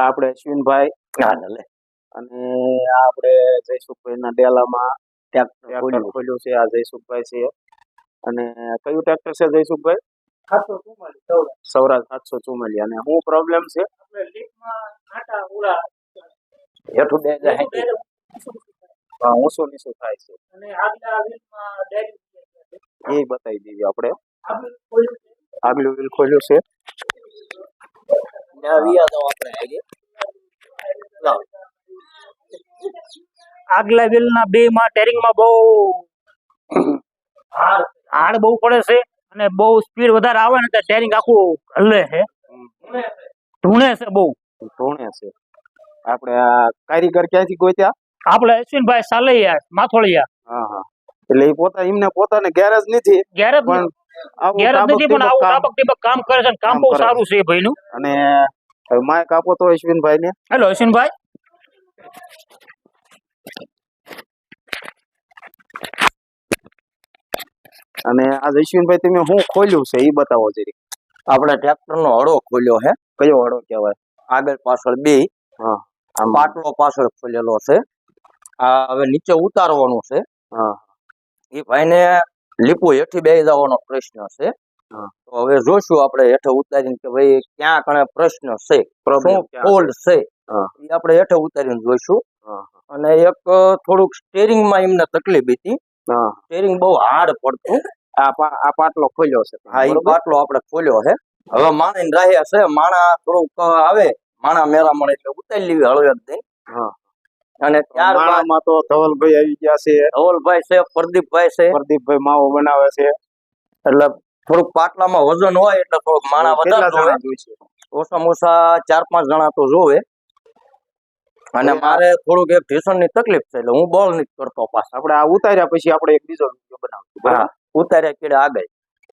આપણે અશ્વિનભાઈ લે અને આપણે જયસુખભાઈના ડેલામાં ટ્રેક્ટર ખોલ્યું છે. આ જયસુખભાઈ છે. અને કયું ટ્રેક્ટર છે જયસુખભાઈ? 744 સૌરાજ 744. અને શું પ્રોબ્લેમ છે? હેઠું બે જાય ઊંચું નીચું થાય છે. એ બતાવી દઈએ આપણે. આગલું વ્હીલ ખોલ્યું છે. આગલા વ્હીલ ના બે માં ટેરિંગ માં બહુ હાર્ડ બહુ પડે છે અને બહુ સ્પીડ વધારે આવે ને તો ટેરિંગ આખું હલે છે, ધૂણે છે, બહુ ધૂણે છે. આપણે આ કારીગર ક્યાંથી ગોત્યા? આપણે અશ્વિનભાઈ સાલૈયા માથોળિયા. હા હા. એટલે એ એમને પોતાને ગેરેજ નથી, ગેરેજ પણ નથી, પણ આવું તાબક ટીબક કામ કરે છે. કામ બહુ સારું છે ભાઈ નું. અને માઇક આપો તો અશ્વિનભાઈ ને. હેલો અશ્વિનભાઈ. અને આ અશ્વિનભાઈ તમે શું ખોલ્યું છે એ બતાવો જરી. આપણે ટ્રેક્ટર નો હળો ખોલ્યો છે. કયો હળો કહેવાય? આગળ પાછળ બે. હા. પાટલો પાછળ ખોલેલો છે. આ હવે નીચે ઉતારવાનું છે. હા. એ ભાઈને લીપુ હેઠી બેસી જવાનો પ્રશ્ન છે. તો હવે જોશું આપણે હેઠે ઉતારીને કે ભાઈ ક્યાં કણે પ્રશ્ન છે, શું ફોલ્ટ છે, એ આપણે હેઠે ઉતારીને જોઈશું. અને એક થોડુંક સ્ટેરિંગ માં એમને તકલીફ હતી. સ્ટેરિંગ બહુ હાર્ડ પડતું. આ પાટલો ખોલ્યો છે. હા, એ પાટલો આપણે ખોલ્યો છે. હવે માણા ને રાહ્યા છે. માણા થોડુંક આવે, માણા મેરા મળે એટલે ઉતારી લેવી હળવે દઈ. અને ત્યારબાદ તો ધવલભાઈ આવી ગયા છે. ધવલભાઈ છે, પ્રદીપભાઈ છે. પ્રદીપભાઈ માવો બનાવે છે. એટલે થોડુંક પાટલામાં વજન હોય એટલે થોડુંક માણા વધારે જોવે. ઓછામાં ઓછા 4-5 જણા તો જોવે. અને મારે થોડુંક એક ઢીસણ ની તકલીફ છે એટલે હું બળ નથી કરતો પાછો. આપણે આ ઉતાર્યા પછી આપણે એક બીજો વિડીયો બનાવશું. હા, ઉતાર્યા કેડે આગળ